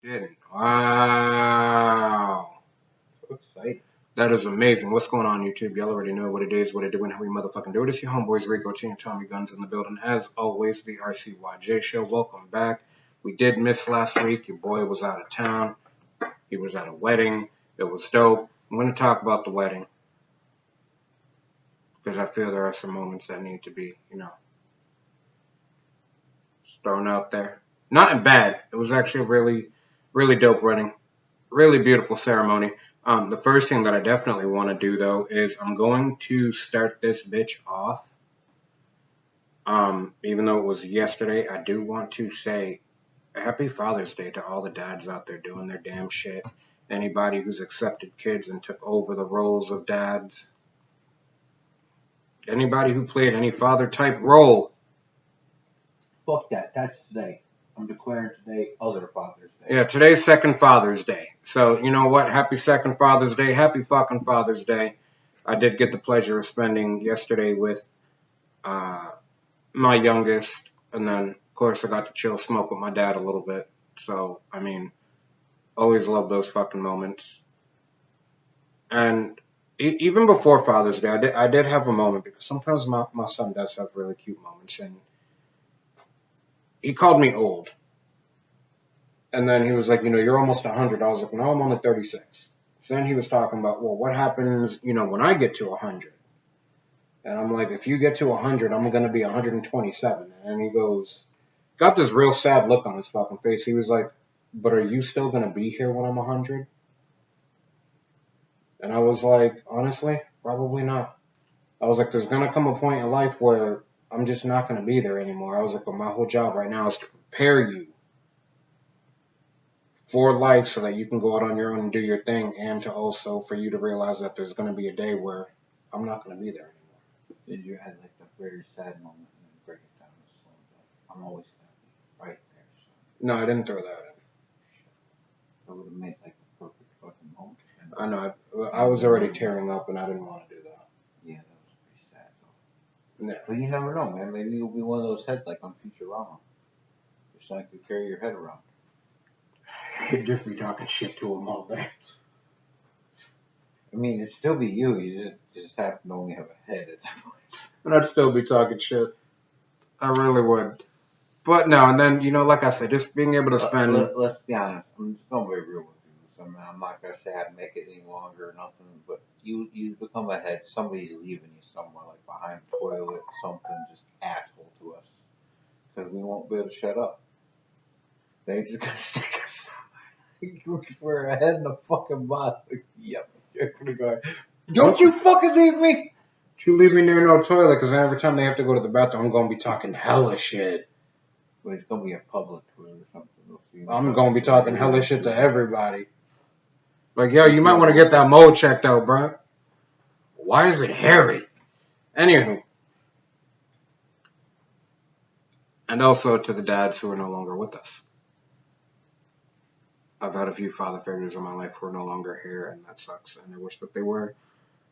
Didn't. Wow. So excited. That is amazing. What's going on, YouTube? Y'all already know what it is, what it do, and how we motherfucking do it. It's your homeboys, Rico T and Tommy Guns in the building. As always, the RCYJ show. Welcome back. We did miss last week. Your boy was out of town. He was at a wedding. It was dope. I'm going to talk about the wedding because I feel there are some moments that need to be, thrown out there. Not in bad. It was actually a really, really dope wedding. Really beautiful ceremony. The first thing that I definitely want to do though is I'm going to start this bitch off. Even though it was yesterday, I do want to say Happy Father's Day to all the dads out there doing their damn shit. Anybody who's accepted kids and took over the roles of dads. Anybody who played any father type role. Fuck that. That's today. I'm declaring today other Father's Day. Yeah, today's second Father's Day. So, you know what? Happy second Father's Day. Happy fucking Father's Day. I did get the pleasure of spending yesterday with my youngest. And then, of course, I got to chill, smoke with my dad a little bit. So, I mean, always love those fucking moments. And even before Father's Day, I did have a moment because sometimes my son does have really cute moments. And he called me old. And then he was like, you're almost 100. I was like, no, I'm only 36. So then he was talking about, well, what happens, when I get to 100? And I'm like, if you get to 100, I'm going to be 127. And he goes, got this real sad look on his fucking face. He was like, but are you still going to be here when I'm 100? And I was like, honestly, probably not. I was like, there's going to come a point in life where I'm just not going to be there anymore. I was like, but my whole job right now is to prepare you for life so that you can go out on your own and do your thing, and to also for you to realize that there's going to be a day where I'm not going to be there anymore. Did you have like a very sad moment and then break it down to slow down? I'm always happy right there. So. No, I didn't throw that in. That would have made like the perfect fucking moment. I know. I was already tearing up and I didn't want to do that. Yeah, that was pretty sad though. Yeah. But you never know, man. Maybe you'll be one of those heads like on Futurama. Just like you carry your head around. You'd just be talking shit to him all day. I mean, it'd still be you. You just happen to only have a head at that point. And I'd still be talking shit. I really would. But no, and then, like I said, just being able to spend... Let's be honest. I'm just going to be real with you. I mean, I'm not going to say I'd make it any longer or nothing, but you become a head. Somebody's leaving you somewhere, like behind the toilet, something, just asshole to us. Because we won't be able to shut up. They just going to stick us out. We're a head in a fucking body. Yep. Don't you fucking leave me! You leave me near no toilet, because every time they have to go to the bathroom, I'm going to be talking hella shit. But it's going to be a public toilet or something. I'm going to be talking hella shit to everybody. Like, yo, you might want to get that mold checked out, bro. Why is it hairy? Anywho. And also to the dads who are no longer with us. I've had a few father figures in my life who are no longer here, and that sucks, and I wish that they were.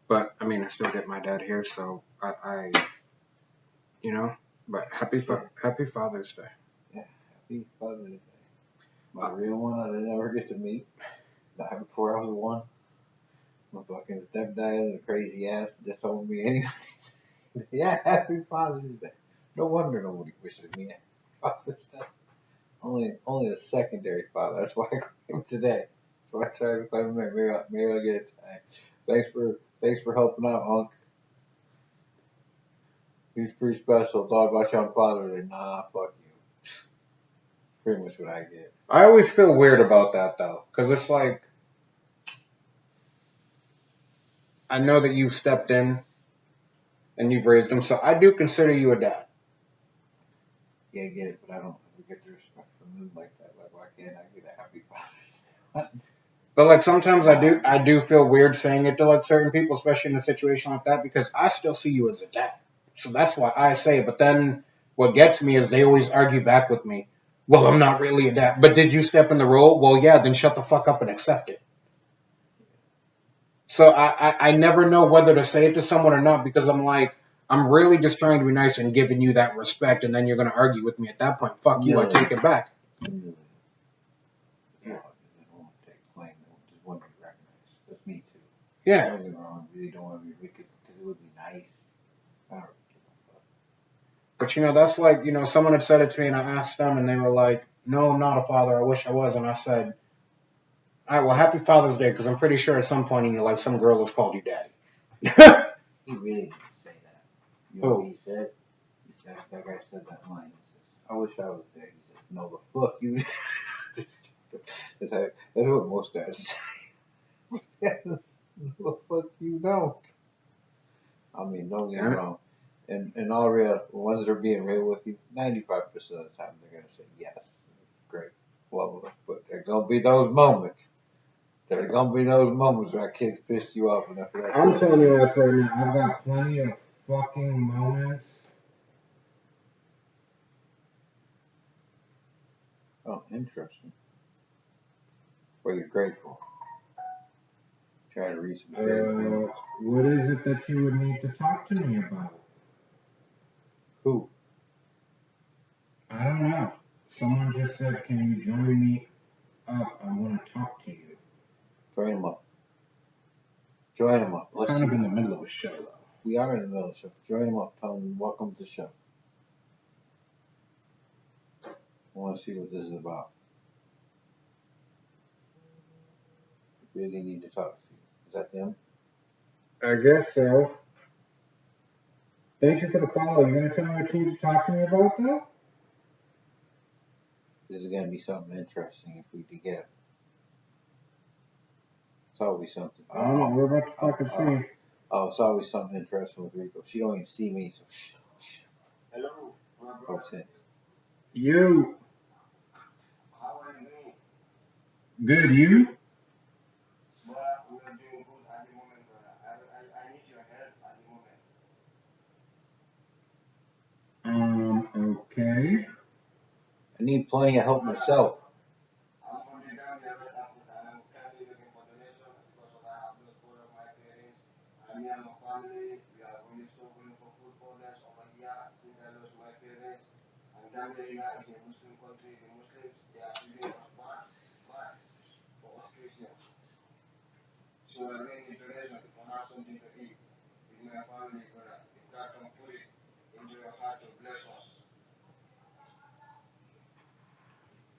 But, I mean, I still get my dad here, so I but happy Father's Day. Yeah, happy Father's Day. My real one I didn't ever get to meet. Not before I was one. My fucking stepdad, the crazy ass, just told me anyway. Yeah, happy Father's Day. No wonder nobody wishes me happy Father's Day. Only the secondary father. That's why I came today. That's why I tried to claim it. Maybe I'll get it today. Thanks for helping out, Unc. He's pretty special. Thought about you on Father's Day. Nah, fuck you. Pretty much what I get. I always feel weird about that, though. Because it's like, I know that you've stepped in and you've raised him, so I do consider you a dad. Yeah, I get it, but I don't get the respect from him like that. Like, why can't I get a happy Father's Day? But like sometimes I do feel weird saying it to like certain people, especially in a situation like that, because I still see you as a dad. So that's why I say it. But then what gets me is they always argue back with me. Well, I'm not really a dad. But did you step in the role? Well, yeah, then shut the fuck up and accept it. So I never know whether to say it to someone or not, because I'm like, I'm really just trying to be nice and giving you that respect, and then you're going to argue with me at that point. Fuck you, I take it back. Yeah. Don't get me wrong, I really don't want to be wicked because it would be nice. I don't really give a fuck. But that's like, someone had said it to me and I asked them and they were like, no, I'm not a father. I wish I was. And I said, all right, well, happy Father's Day because I'm pretty sure at some point in your life some girl has called you daddy. He really didn't say that. You know Who? what he said? He said, that guy said that line. He says, I wish I was there. He says, no, the fuck you. That's what most guys say. The fuck you don't. I mean, don't get me Yeah. wrong. And all real, the ones that are being real with you, 95% of the time they're going to say yes. Great. Love it. But there's going to be those moments. There's going to be those moments where kids piss you off enough for that. I'm telling you right now, I've got plenty of fucking moments. Oh, interesting. Well, you're grateful. Trying to read some things. What is it that you would need to talk to me about? Who? I don't know. Someone just said, can you join me up? I want to talk to you. Join them up. Join them up. We're kind of in the middle of a show, though. We are in the middle of the show. Join them up. Tell them welcome to the show. I want to see what this is about. We really need to talk to you. Is that them? I guess so. Thank you for the follow. You're going to tell me what you need to talk to me about, though? This is going to be something interesting if we could get it. It's always something. I don't know. We're about to fucking see. Oh, it's always something interesting with Rico. She don't even see me, so shh. Hello, my brother. What's it? You. How are you doing? Good, you? Brother, we are doing good at the moment, brother. I need your help at the moment. Okay. I need plenty of help myself. I'm from the Gambia, West Africa, and I'm currently looking for donation because I have lost both of my parents. And me and my family, we are really struggling for food problems over here since I lost my parents. And Gambia here is a Muslim country. The Muslims, they are treating us bad for us Christians. So I really need donation to have something to eat with my family, brother. If God can put it into your heart to bless us.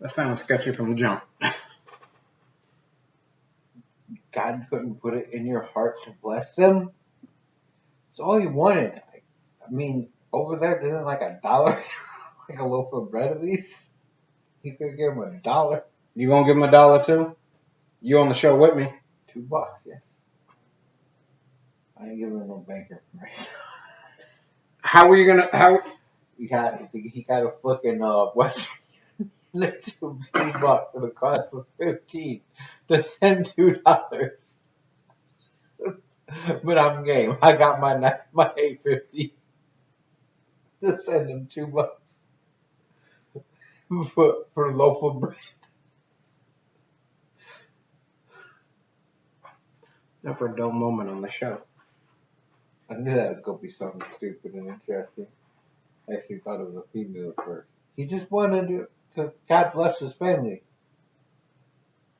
That sounds sketchy from the jump. God couldn't put it in your heart to bless them. It's all you wanted. I mean, over there, isn't like $1, like a loaf of bread at least. You could give him $1. You gonna give him $1 too? You on the show with me? $2, yes. I ain't giving him no bank information. How are you gonna? He got a fucking Western Union $2 and the cost was $15 to send $2. But I'm game. I got my $8.50 to send him $2 for a loaf of bread. Never a dull moment on the show. I knew that was gonna be something stupid and interesting. I actually thought it was a female at first. He just wanted to God bless his family.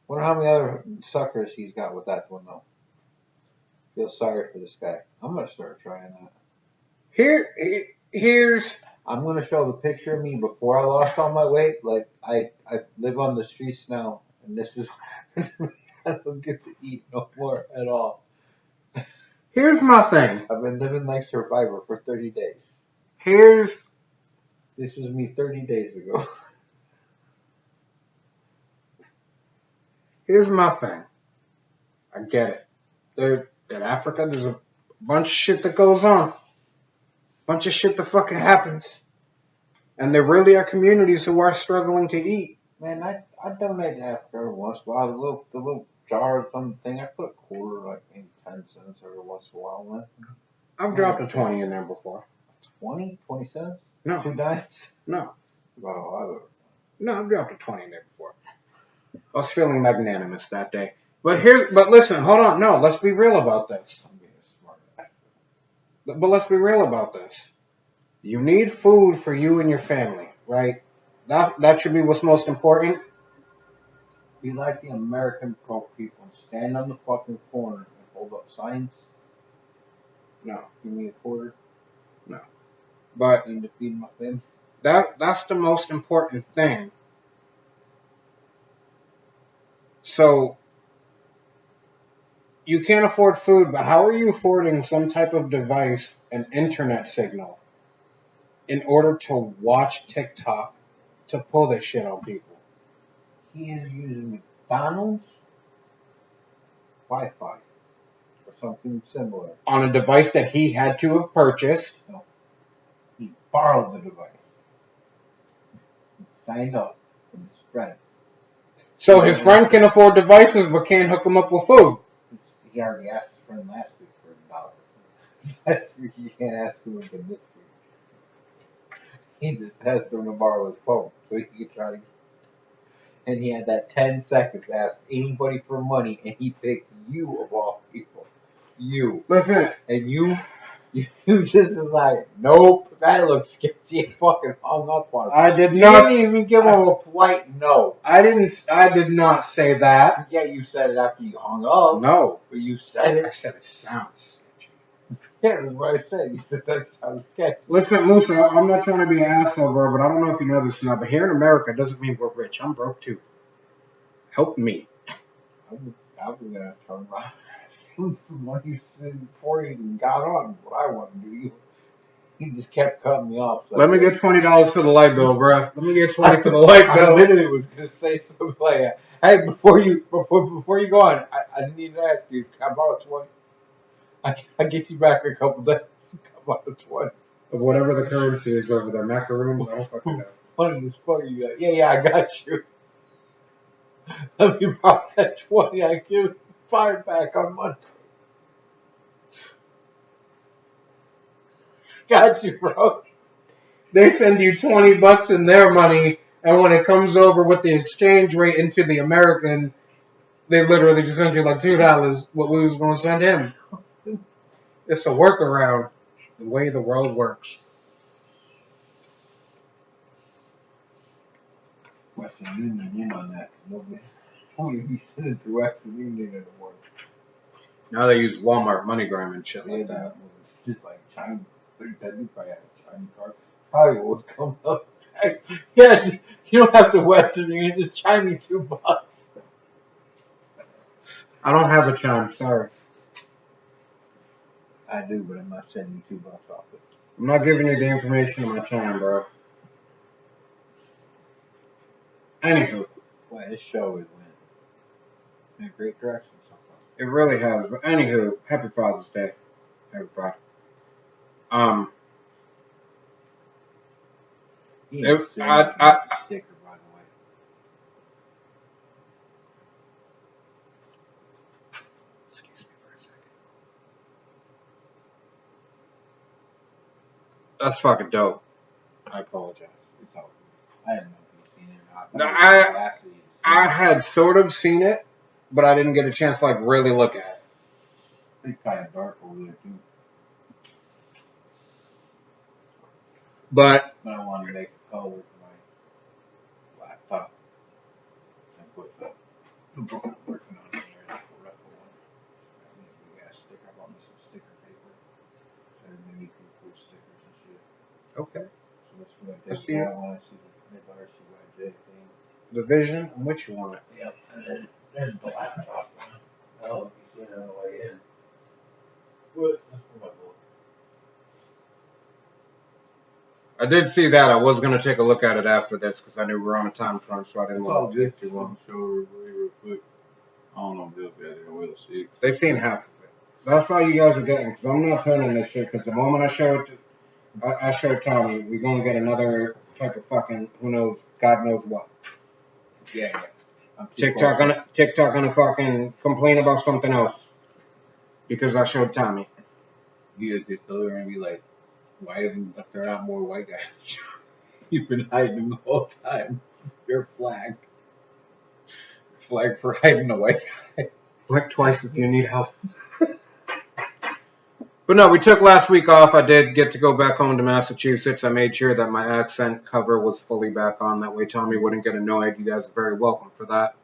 Wonder how many other suckers he's got with that one though. Feel sorry for this guy. I'm gonna start trying that. Here's. I'm gonna show the picture of me before I lost all my weight. Like I live on the streets now, and this is what happened to me. I don't get to eat no more at all. Here's my thing. I've been living like Survivor for 30 days. This was me 30 days ago. Here's my thing. I get it. In Africa, there's a bunch of shit that goes on. Bunch of shit that fucking happens. And there really are communities who are struggling to eat. Man, I donate to Africa every once in a while. The little jar or something. I put a quarter, like maybe 10 cents every once in a while. Man. I've dropped a 20 in there before. 20 cents? No. 2 dimes? No. Well, I would. No, I've dropped a 20 in there before. I was feeling magnanimous that day. But listen, hold on. No, let's be real about this. I'm being a smart ass. But let's be real about this. You need food for you and your family, right? That should be what's most important. Be like the American broke people and stand on the fucking corner and hold up signs. No. Give me a quarter. But Need to feed my family. that's the most important thing. So you can't afford food, but how are you affording some type of device, an internet signal, in order to watch TikTok to pull this shit on people? He is using McDonald's Wi-Fi or something similar. On a device that he had to have purchased. He borrowed the device. He signed up from his friend. So his friend can afford devices but can't hook him up with food. He already asked his friend last week for $1. Last week he can't ask him again this week. He just asked him to borrow his phone so he could try to. And he had that 10 seconds to ask anybody for money, and he picked you of all people. You. Listen, And you just was like, nope, that looks sketchy, and fucking hung up on him. I did You not. didn't even give him a polite no. I did not say that. Yeah, you said it after you hung up. No. But you said I it. said it sounds sketchy. Yeah, that's what I said. You said that sounds sketchy. Listen, Musa, I'm not trying to be an asshole, bro, but I don't know if you know this or not, but here in America doesn't mean we're rich. I'm broke too. Help me. I was gonna turn around for money before he even got on. What I want to do. He just kept cutting me off. So Let me get $20 for the light bill, bro. Let me get $20 for the light I bill. literally was gonna say something like that. Hey, before you go on, I didn't even ask you. Can I borrow 20? I get you back in a couple days. Can I borrow 20? Of whatever the currency is over there, macaroons, I don't fucking know. Funny as fuck. You like, yeah, I got you. Let me borrow that 20. I give you fire back on Monday. Got you, bro. They send you $20 in their money, and when it comes over with the exchange rate into the American, they literally just send you like $2, what we was going to send him. It's a workaround, the way the world works. Western Union in on that. Nobody be sending through Western Union anymore. Now they use Walmart MoneyGram and shit Yeah, like that. it's just like China. You probably have a China card. Probably would come up. Yeah, you don't have to Western Union. Just chime me $2. I don't have a chime, sorry. I do, but I'm not sending you $2 off it. I'm not giving you the information on my chime, bro. Anywho, Well, this show is went in a great direction so far. it really has. But anywho, happy Father's Day, everybody. He If- ain't sending me a sticker, by the way. Excuse me for a second. That's fucking dope. I apologize. It's all good. I didn't know if you seen it or not. No, Lastly, I had sort of seen it, but I didn't get a chance to like really look at it. It's kind of dark over there too. But But I want to make a color for my laptop and put the book I'm working on in there. The Repo one. We got a sticker. I bought me some sticker paper. So maybe you can put stickers and shit. okay, So that's what I Let's did. see it. I want to see maybe I see what I did. the vision and what you want. Yep. And then there's the laptop one. Oh, you seen it on the way in. What? That's for my book. I did see that. I was gonna take a look at it after this because I knew we were on a time crunch, so I didn't It's all want to good. take too long. Show everybody real quick. I don't know if they'll be able to see. They seen half of it. That's all you guys are getting because I'm not turning this shit. Because the moment I show it, I show Tommy, we're gonna get another type of fucking who knows, God knows what. Yeah. I'm too TikTok close. gonna fucking complain about something else because I showed Tommy. You just get there and be like, why haven't there not more white guys? You've been hiding them the whole time. You're flagged. Flagged for hiding a white guy. Click twice if you need help. But no, we took last week off. I did get to go back home to Massachusetts. I made sure that my accent cover was fully back on. That way Tommy wouldn't get annoyed. You guys are very welcome for that.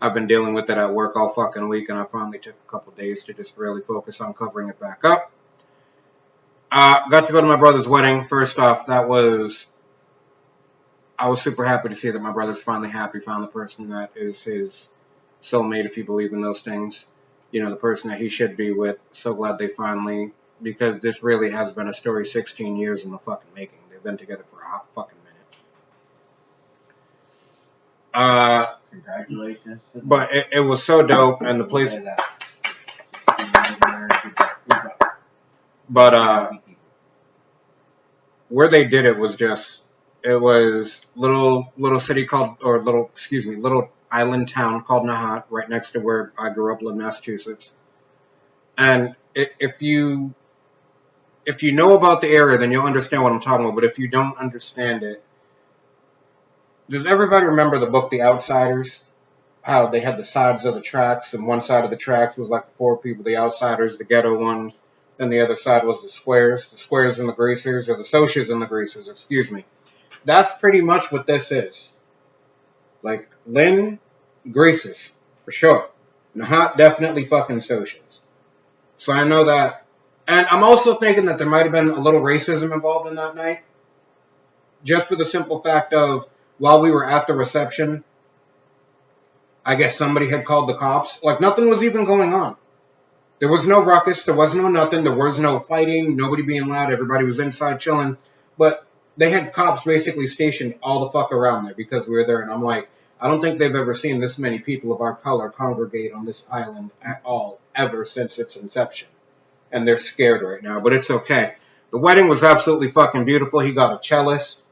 I've been dealing with it at work all fucking week, and I finally took a couple days to just really focus on covering it back up. Got to go to my brother's wedding. First off, I was super happy to see that my brother's finally happy, found the person that is his soulmate, if you believe in those things. You know, the person that he should be with. So glad they finally, because this really has been a story 16 years in the fucking making. They've been together for a hot fucking minute. Congratulations. But it was so dope, and the place. But where they did it was just, it was little city called, or little island town called Nahat, right next to where I grew up in Massachusetts. And if you know about the area, then you'll understand what I'm talking about. But if you don't understand it, does everybody remember the book The Outsiders? How they had the sides of the tracks, and one side of the tracks was like the poor people, the outsiders, the ghetto ones. Then the other side was the squares and the greasers, or the socias and the greasers, excuse me. That's pretty much what this is. Like, Lynn, greasers, for sure. Nahat, definitely fucking socials. So I know that. And I'm also thinking that there might have been a little racism involved in that night. Just for the simple fact of, while we were at the reception, I guess somebody had called the cops. Like, nothing was even going on. There was no ruckus. There was no nothing. There was no fighting. Nobody being loud. Everybody was inside chilling. But they had cops basically stationed all the fuck around there because we were there. And I'm like, I don't think they've ever seen this many people of our color congregate on this island at all, ever since its inception. And they're scared right now, but it's okay. The wedding was absolutely fucking beautiful. He got a cellist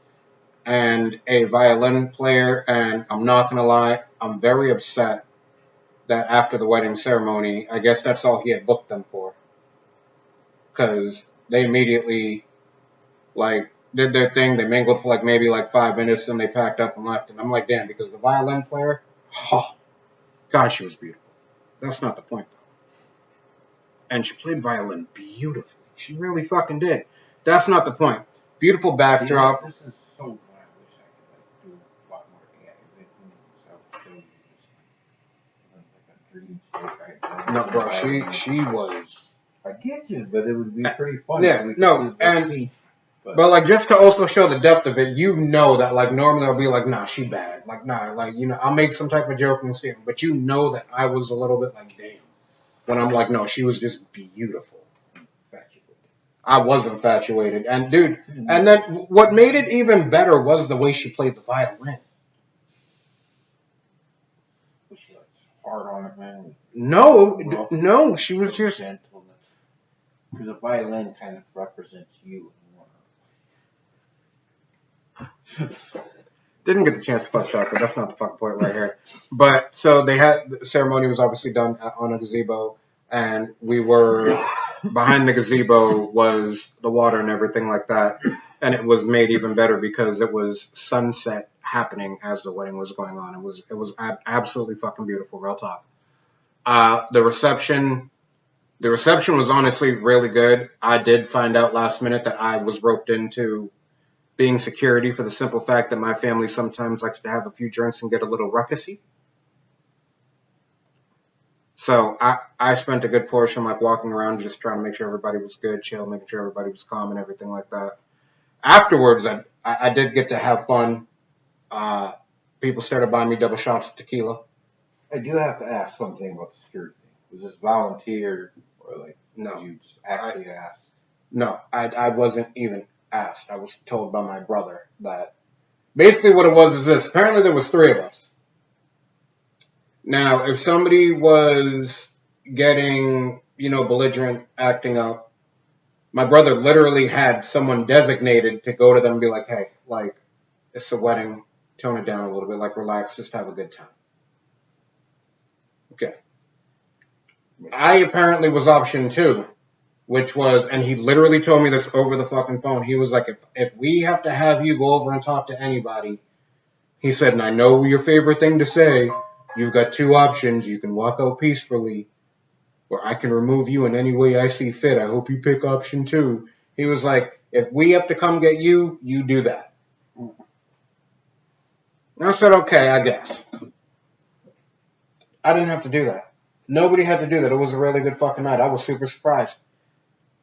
and a violin player, and I'm not gonna lie, I'm very upset that after the wedding ceremony, I guess that's all he had booked them for. Because they immediately, like, did their thing. They mingled for, like, maybe, like, 5 minutes, and they packed up and left. And I'm like, damn, because the violin player, oh, God, she was beautiful. That's not the point, though. And she played violin beautifully. She really fucking did. That's not the point. Beautiful backdrop. This is so good. I wish I could like do a lot more AI. Like a dream state right now. No, bro, she was. I get you, but it would be pretty fun. Yeah, so no, and but like, just to also show the depth of it, you know that, like, normally I'll be like, nah, she bad, like, nah, like, you know, I'll make some type of joking statement, but you know that I was a little bit like, damn, when I'm like, no, she was just beautiful. I was infatuated, and dude, and then what made it even better was the way she played the violin. Was she like hard on it, man? No, she was just gentleness. Because the violin kind of represents you. Didn't get the chance to fuck chocolate. That's not the fucking point right here. But so the ceremony was obviously done on a gazebo, and we were behind the gazebo was the water and everything like that, and it was made even better because it was sunset happening as the wedding was going on. It was absolutely fucking beautiful. Real talk. The reception was honestly really good. I did find out last minute that I was roped into being security for the simple fact that my family sometimes likes to have a few drinks and get a little ruckusy. So I spent a good portion like walking around just trying to make sure everybody was good, chill, making sure everybody was calm and everything like that. Afterwards, I did get to have fun. People started buying me double shots of tequila. I do have to ask something about the security thing. Was this volunteer or like No, you just actually asked? No, I wasn't even asked. I was told by my brother that basically what it was is this. Apparently there was 3 of us. Now, if somebody was getting, belligerent, acting up, my brother literally had someone designated to go to them and be like, hey, like, it's a wedding, tone it down a little bit, like, relax, just have a good time. Okay. I apparently was option 2. Which was, and he literally told me this over the fucking phone. He was like, if we have to have you go over and talk to anybody, he said, and I know your favorite thing to say, you've got 2 options. You can walk out peacefully, or I can remove you in any way I see fit. I hope you pick option 2. He was like, if we have to come get you, you do that. And I said, okay, I guess. I didn't have to do that. Nobody had to do that. It was a really good fucking night. I was super surprised.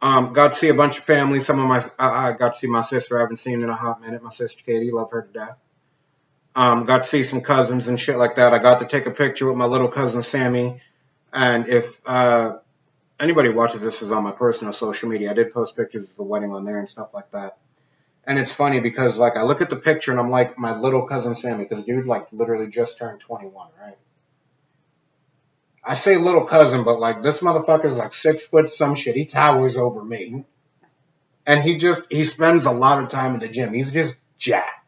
Got to see a bunch of family. Some of my, I got to see my sister. I haven't seen in a hot minute. My sister Katie, love her to death. Got to see some cousins and shit like that. I got to take a picture with my little cousin Sammy. And if anybody watches this is on my personal social media, I did post pictures of the wedding on there and stuff like that. And it's funny because like I look at the picture and I'm like my little cousin Sammy, because dude like literally just turned 21, right? I say little cousin, but like this motherfucker's like 6 foot some shit. He towers over me, and he spends a lot of time in the gym. He's just jacked,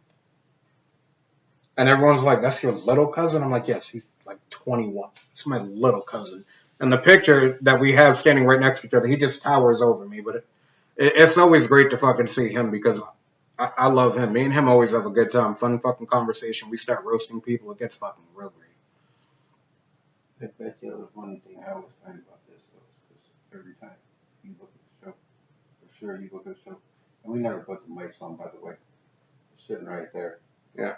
and everyone's like, "That's your little cousin?" I'm like, "Yes, he's like 21. It's my little cousin." And the picture that we have standing right next to each other, he just towers over me. But it's always great to fucking see him because I love him. Me and him always have a good time, fun fucking conversation. We start roasting people. It gets fucking real great. I bet you the funny thing I always find about this though is because every time you look at the show, for sure you look at the show, and we never put the mics on, by the way. We're sitting right there. Yeah.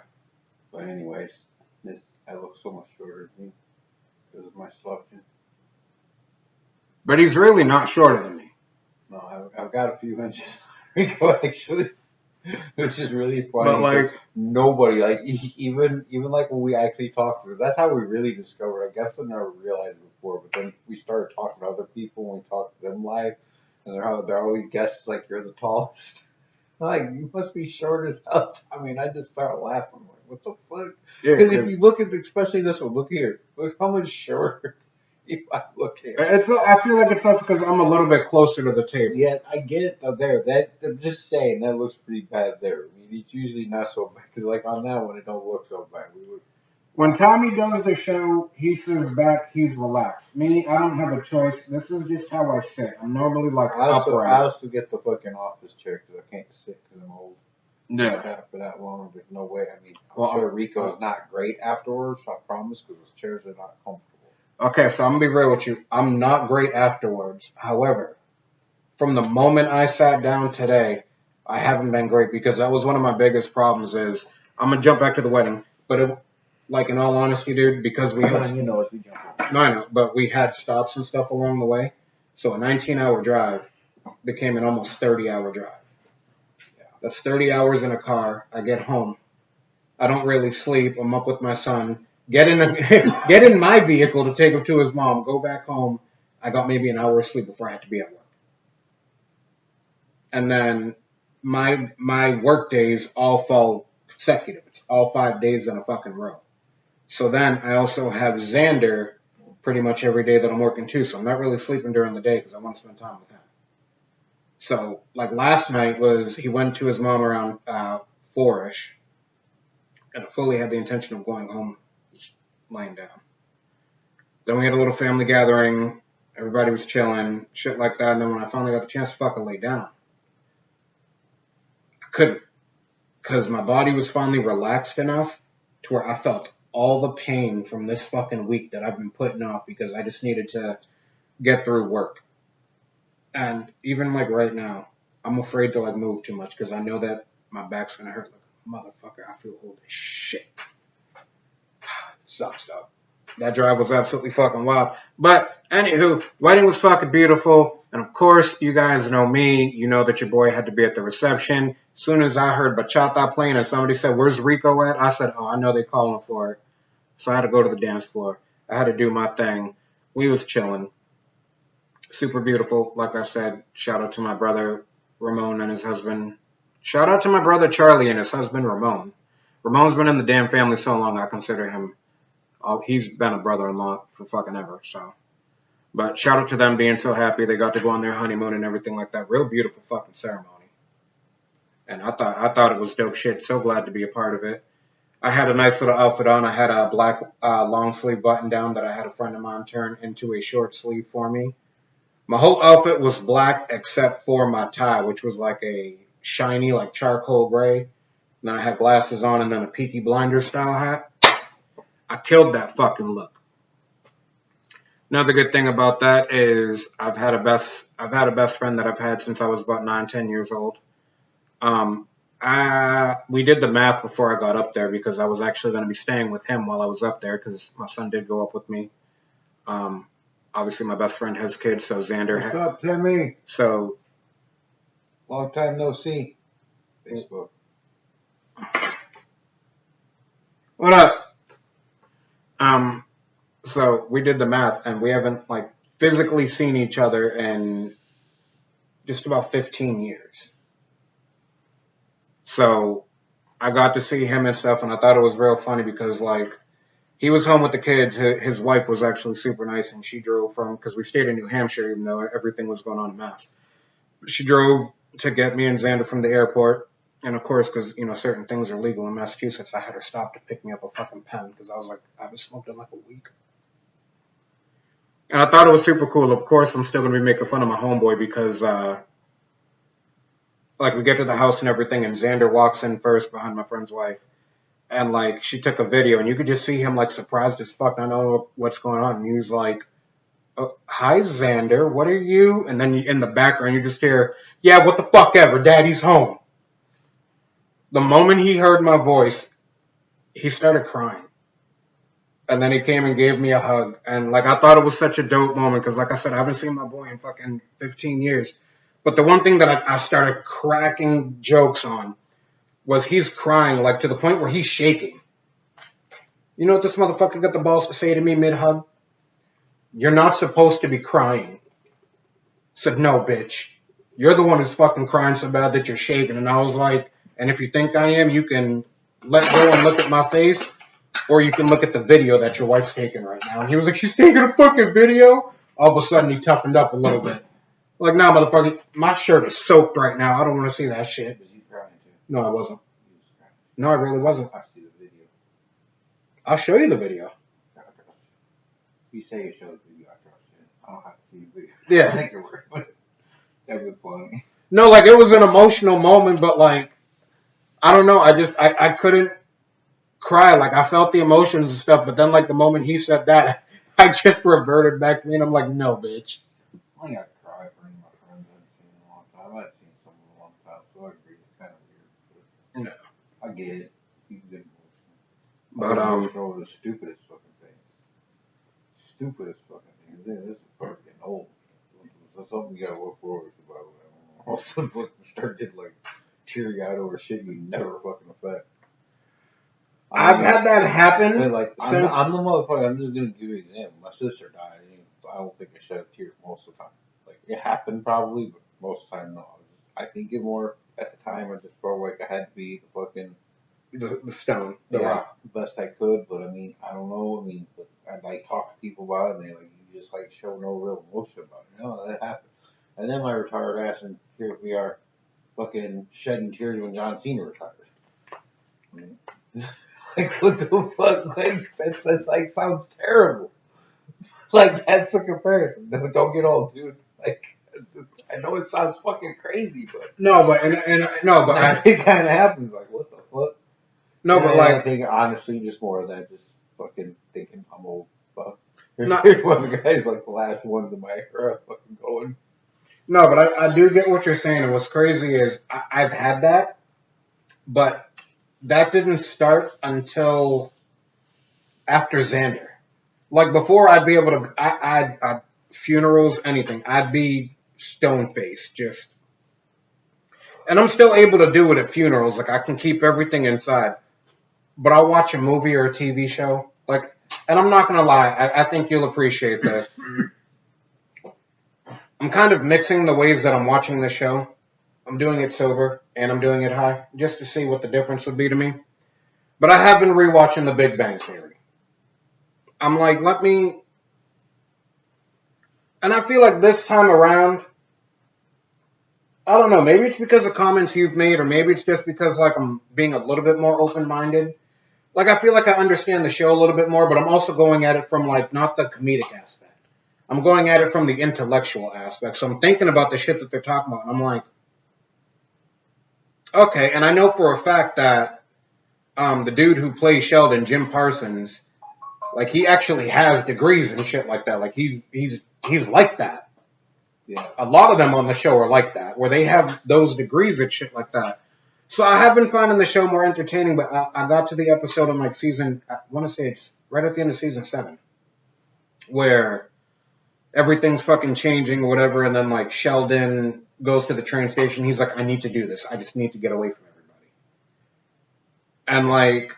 But anyways, I look so much shorter than me because of my slouching. But he's really not shorter than me. No, I've got a few inches. Rico actually, which is really funny. But like nobody, like even like when we actually talked to, that's how we really discovered. I guess we never realized it before, but then we started talking to other people when we talked to them live, and they're always guessed like you're the tallest. Like you must be short as hell. I mean, I just started laughing. Like, what the fuck? yeah, Because if you look at, especially this one, look here, look how much shorter you look here. I feel like it's us because I'm a little bit closer to the table. Yeah, I get it though. That just saying that looks pretty bad there. I mean, it's usually not so bad because like on that one, it don't look so bad. When Tommy does the show, he sits back, he's relaxed. Me, I don't have a choice. This is just how I sit. I'm normally like I upright. also get the fucking office chair because I can't sit because I'm old. Yeah. For that long, there's no way. I mean, Well, I'm sure Rico's not great afterwards. I promise, because his chairs are not comfortable. Okay, so I'm gonna be real with you. I'm not great afterwards. However, from the moment I sat down today, I haven't been great because that was one of my biggest problems. Is I'm gonna jump back to the wedding, but like in all honesty, dude, because we had as we jump. no, I know, but we had stops and stuff along the way, so a 19-hour drive became an almost 30-hour drive. That's 30 hours in a car. I get home. I don't really sleep. I'm up with my son. Get in my vehicle to take him to his mom. Go back home. I got maybe an hour of sleep before I had to be at work. And then my work days all fall consecutive. It's all 5 days in a fucking row. So then I also have Xander pretty much every day that I'm working too. So I'm not really sleeping during the day because I want to spend time with him. So like last night was he went to his mom around 4ish, and I fully had the intention of going home, just laying down. Then we had a little family gathering. Everybody was chilling, shit like that. And then when I finally got the chance to fucking lay down, I couldn't, because my body was finally relaxed enough to where I felt all the pain from this fucking week that I've been putting off because I just needed to get through work. And even like right now, I'm afraid to like move too much because I know that my back's gonna hurt like a motherfucker. I feel old as shit. Sucks though. That drive was absolutely fucking wild. But anywho, wedding was fucking beautiful. And of course, you guys know me. You know that your boy had to be at the reception. As soon as I heard bachata playing and somebody said, "Where's Rico at?" I said, "Oh, I know they calling for it." So I had to go to the dance floor. I had to do my thing. We was chilling. Super beautiful. Like I said, shout out to my brother Ramon and his husband. Shout out to my brother Charlie and his husband Ramon. Ramon's been in the damn family so long I consider him. He's been a brother-in-law for fucking ever. So, but shout out to them being so happy they got to go on their honeymoon and everything like that. Real beautiful fucking ceremony. And I thought it was dope shit. So glad to be a part of it. I had a nice little outfit on. I had a black long sleeve button down that I had a friend of mine turn into a short sleeve for me. My whole outfit was black except for my tie, which was like a shiny, like charcoal gray. And then I had glasses on and then a Peaky Blinders style hat. I killed that fucking look. Another good thing about that is I've had a best friend that I've had since I was about 9, 10 years old. We did the math before I got up there because I was actually going to be staying with him while I was up there because my son did go up with me. Obviously, my best friend has kids, so Xander. What's up, Timmy? So Long time no see. Facebook. what up? So we did the math, and we haven't like physically seen each other in just about 15 years. So I got to see him and stuff, and I thought it was real funny because like he was home with the kids. His wife was actually super nice, and she drove from because we stayed in New Hampshire, even though everything was going on in Mass. She drove to get me and Xander from the airport, and of course, because certain things are legal in Massachusetts, I had her stop to pick me up a fucking pen because I was like, I haven't smoked in like a week. And I thought it was super cool. Of course, I'm still gonna be making fun of my homeboy because like we get to the house and everything, and Xander walks in first behind my friend's wife, and like she took a video, and you could just see him like surprised as fuck. I know what's going on. And he was like, oh, "Hi, Xander, what are you?" And then in the background, you just hear, "Yeah, what the fuck ever, Daddy's home." The moment he heard my voice, he started crying, and then he came and gave me a hug, and like I thought it was such a dope moment because, like I said, I haven't seen my boy in fucking 15 years. But the one thing that I started cracking jokes on was he's crying like to the point where he's shaking. You know what this motherfucker got the balls to say to me mid hug? You're not supposed to be crying. I said, no, bitch. You're the one who's fucking crying so bad that you're shaking. And I was like, and if you think I am, you can let go and look at my face, or you can look at the video that your wife's taking right now. And he was like, she's taking a fucking video? All of a sudden, he toughened up a little bit. Like, nah, motherfucker, my shirt is soaked right now. I don't want to see that shit. Was you crying too? No, I wasn't. You was crying. No, I really wasn't. I see the video. I'll show you the video. I trust you. You say you showed the video, I trust you. I don't have to see the video. Yeah. I think you're worth it. That'd be funny. No, like, it was an emotional moment, but, like, I don't know. I couldn't cry. Like, I felt the emotions and stuff, but then, like, the moment he said that, I just reverted back to me, and I'm like, no, bitch. I ain't got to cry for any of my friends I haven't seen in a long time. I haven't seen some in a long time, so I agree. It's kind of weird. But No. I get it. You can get emotional. But, emotional over the stupidest fucking things. Stupidest fucking things. This is fucking old. That's something you gotta look forward to, by the way. All of a sudden, fucking start getting like teary eyed over shit you never fucking affect. I've had that happen. Like, I'm the motherfucker. I'm just gonna give you an example. My sister died. I don't think I shed a tear most of the time. Like, it happened probably, but most of the time, no. I think it more at the time. I just felt like I had to be the fucking the stone, the rock. the best I could. But I mean, I don't know. I mean, but I like talk to people about it, and they like you just like show no real emotion about it. No, that happened. And then my retired ass, and here we are, fucking shedding tears when John Cena retired. I mean, like, what the fuck? Like, that's like sounds terrible. Like, that's the comparison. Don't get old, dude. Like, I know it sounds fucking crazy, but No, but no, but it kind of happens. Like, what the fuck? no, but I like, think honestly, just more of that, just fucking thinking I'm old. Fuck. No. Here's one of the guys, like the last one of my era, fucking going. no, but I do get what you're saying. And what's crazy is I've had that, but that didn't start until after Xander. Like before, I'd be able to, I'd funerals, anything. I'd be stone faced, just, and I'm still able to do it at funerals. Like I can keep everything inside, but I'll watch a movie or a TV show. Like, and I'm not gonna lie, I think you'll appreciate this. I'm kind of mixing the ways that I'm watching the show. I'm doing it sober and I'm doing it high, just to see what the difference would be to me. But I have been rewatching The Big Bang Theory. I'm like, let me. And I feel like this time around, I don't know, maybe it's because of comments you've made, or maybe it's just because like I'm being a little bit more open-minded. Like I feel like I understand the show a little bit more, but I'm also going at it from like not the comedic aspect. I'm going at it from the intellectual aspect. So I'm thinking about the shit that they're talking about, and I'm like, okay. And I know for a fact that the dude who plays Sheldon, Jim Parsons, like he actually has degrees and shit like that. Like he's like that. Yeah. A lot of them on the show are like that, where they have those degrees and shit like that. So I have been finding the show more entertaining, but I got to the episode in like season, I want to say it's right at the end of season 7, where everything's fucking changing or whatever, and then like Sheldon goes to the train station. He's like, I need to do this. I just need to get away from everybody. And like,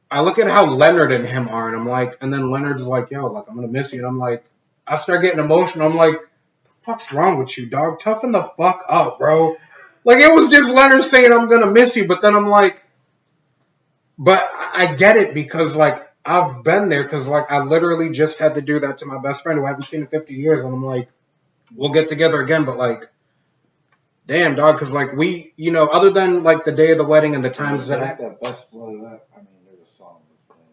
I look at how Leonard and him are, and I'm like, and then Leonard's like, yo, like, I'm gonna miss you. And I'm like, I start getting emotional. I'm like, the fuck's wrong with you, dog? Toughen the fuck up, bro. Like, it was just Leonard saying, I'm gonna miss you. But then I'm like, but I get it because, like, I've been there because, like, I literally just had to do that to my best friend who I haven't seen in 50 years. And I'm like, we'll get together again. But, like, damn, dog, because, like, we, you know, other than, like, the day of the wedding and the times that I. that best was that. I mean, there's a song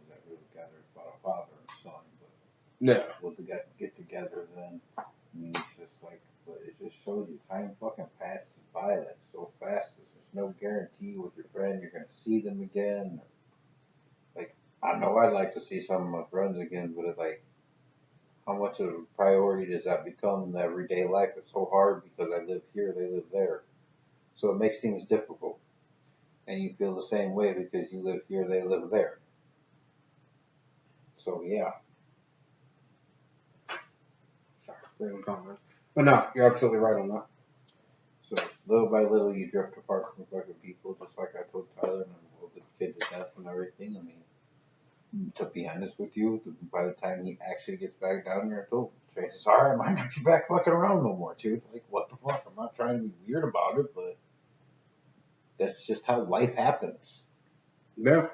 that really gathered about a father and son, but Yeah. we'll get together then. I mean, it's just like, but it just shows you time fucking passes by like so fast. There's no guarantee with your friend you're gonna see them again. Like, I know I'd like to see some of my friends again, but it's like, how much of a priority does that become in everyday life? It's so hard because I live here, they live there, so it makes things difficult. And you feel the same way because you live here, they live there. So yeah. But no, you're absolutely right on that. So little by little, you drift apart from fucking people, just like I told Tyler and all the kid to death and everything. I mean, to be honest with you, by the time he actually gets back down there, I told him, chances are I might not be back fucking around no more, too. Like, what the fuck? I'm not trying to be weird about it, but that's just how life happens. Yeah.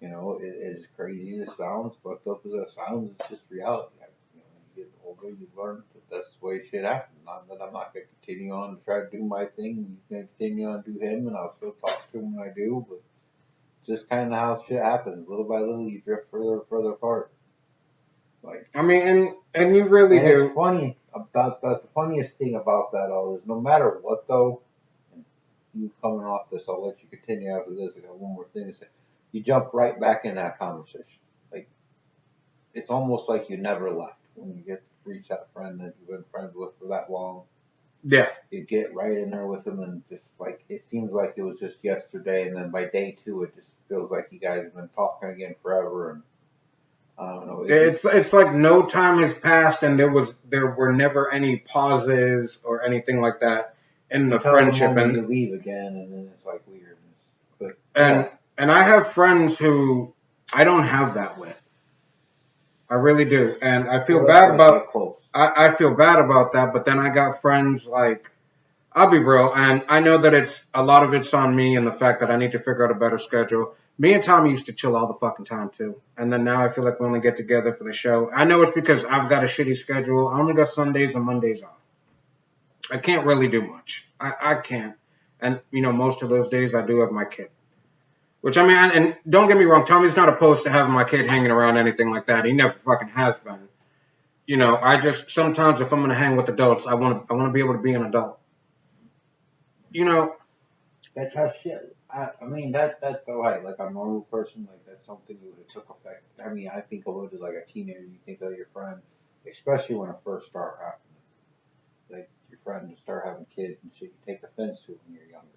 You know, as crazy as it sounds, fucked up as it sounds, it's just reality. You know, when you get older, you learn that that's the way shit happens. Not that I'm not going to continue on to try to do my thing. He's going to continue on to do him, and I'll still talk to him when I do, but it's just kind of how shit happens. Little by little, you drift further and further apart. Like, I mean, and you really and do. it's funny about that. The funniest thing about that all is no matter what, though, and you coming off this, I'll let you continue after this. I got one more thing to say. You jump right back in that conversation. Like, it's almost like you never left when you get to reach that friend that you've been friends with for that long. Yeah. You get right in there with them, and just like it seems like it was just yesterday, and then by day two, it just feels like you guys have been talking again forever. And I don't know. It's like no time has passed, and there were never any pauses or anything like that in the until the friendship. moment And you leave again, and then it's like weird. But and and I have friends who I don't have that with. I really do, and I feel bad about. Close. I feel bad about that, but then I got friends like I'll be real, and I know that it's a lot of it's on me and the fact that I need to figure out a better schedule. Me and Tommy used to chill all the fucking time too, and then now I feel like we only get together for the show. I know it's because I've got a shitty schedule. I only got Sundays and Mondays off. I can't really do much. I can't, and you know most of those days I do have my kid. Which I mean, and don't get me wrong, Tommy's not opposed to having my kid hanging around anything like that. He never fucking has been. You know, I just sometimes if I'm gonna hang with adults, I want to be able to be an adult. You know, That's how shit. I mean, that's all right. Like I'm a normal person. Like that's something that would have took effect. I mean, I think of it as like a teenager. You think of your friend, especially when it first start happening. Like your friend to start having kids and shit. You take offense to it when you're younger.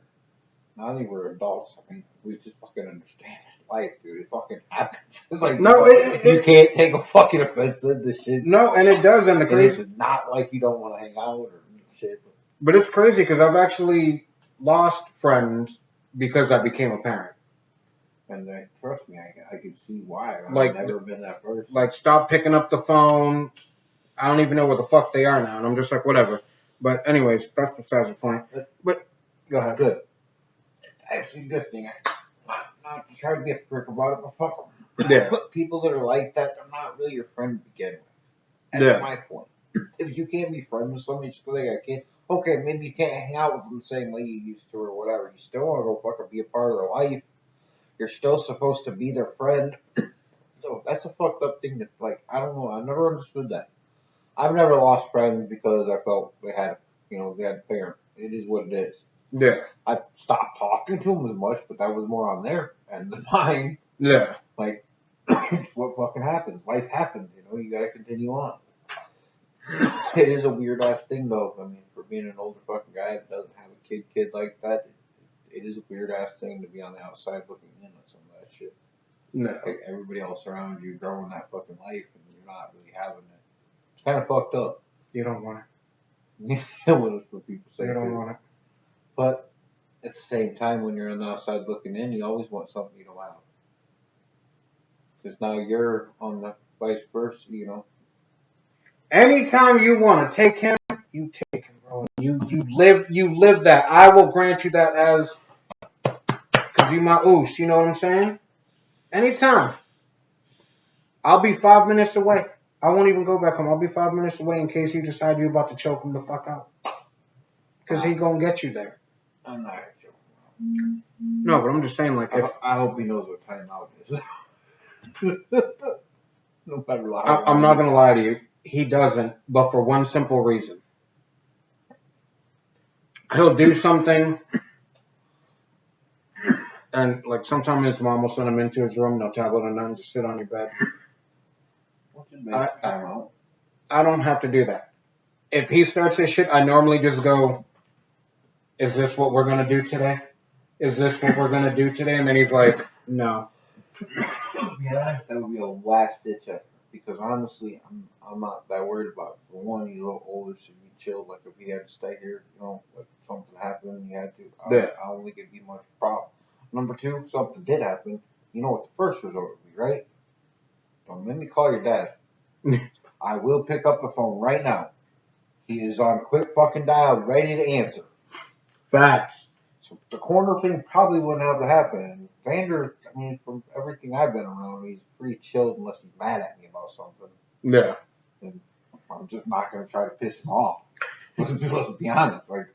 Now that we're adults, I mean, we just fucking understand this life, dude. It fucking happens. Like no, you can't take a fucking offense to this shit. no, and it does, and the And crazy, it's not like you don't want to hang out or shit. but it's crazy because I've actually lost friends because I became a parent. And trust me, I can see why. I've Like, never been that person. like stop picking up the phone. I don't even know where the fuck they are now, and I'm just like whatever. But anyways, that's besides the point. But go ahead. Good. Actually, good thing. Not to try to be a prick about it, but fuck them. Yeah. People that are like that, they're not really your friend to begin with. That's Yeah. my point. If you can't be friends with somebody just because I can't, okay, maybe you can't hang out with them the same way you used to or whatever. You still want to go fucking be a part of their life. You're still supposed to be their friend. So that's a fucked up thing that, like, I don't know. I never understood that. I've never lost friends because I felt they had a parent. It is what it is. Yeah. I stopped talking to them as much, but that was more on their end than mine. Yeah. Like, what fucking happens? Life happens, you gotta continue on. It is a weird ass thing, though. I mean, for being an older fucking guy that doesn't have a kid like that, it is a weird ass thing to be on the outside looking in on some of that shit. No. Like, everybody else around you growing that fucking life, and you're not really having it. kind of fucked up. You don't want What else would people it. say? You don't too? want it. But at the same time, when you're on the outside looking in, you always want something you don't have. Because now you're on the vice versa, you know. Anytime you want to take him, you take him, bro. You live that. I will grant you that as because you my oos. You know what I'm saying? Anytime. I'll be 5 minutes away. I won't even go back home. I'll be 5 minutes away in case you decide you're about to choke him the fuck out. Because he gonna get you there. I'm not joking. No, but I'm just saying, like, if I hope he knows what timeout is. No matter what. I'm not gonna lie to you, he doesn't. But for one simple reason, he'll do something, and like sometimes his mom will send him into his room, no tablet or nothing, just sit on your bed. What's your best timeout? I don't have to do that. If he starts his shit, I normally just go, "Is this what we're gonna do today? Is this what we're gonna do today?" And then he's like, "No." Yeah, that would be a last ditch effort. Because honestly, I'm not that worried about it. For one, he's a little older, so he chill. Like if he had to stay here, you know, like something happened and he had to, I don't think it'd be much problem. Number two, something did happen. You know what the first resort would be, right? Don't make me call your dad. I will pick up the phone right now. He is on quick fucking dial, ready to answer. Facts. So the corner thing probably wouldn't have to happen. And Vander, I mean, from everything I've been around, he's pretty chilled unless he's mad at me about something. Yeah. And I'm just not going to try to piss him off. Let's be honest. Like,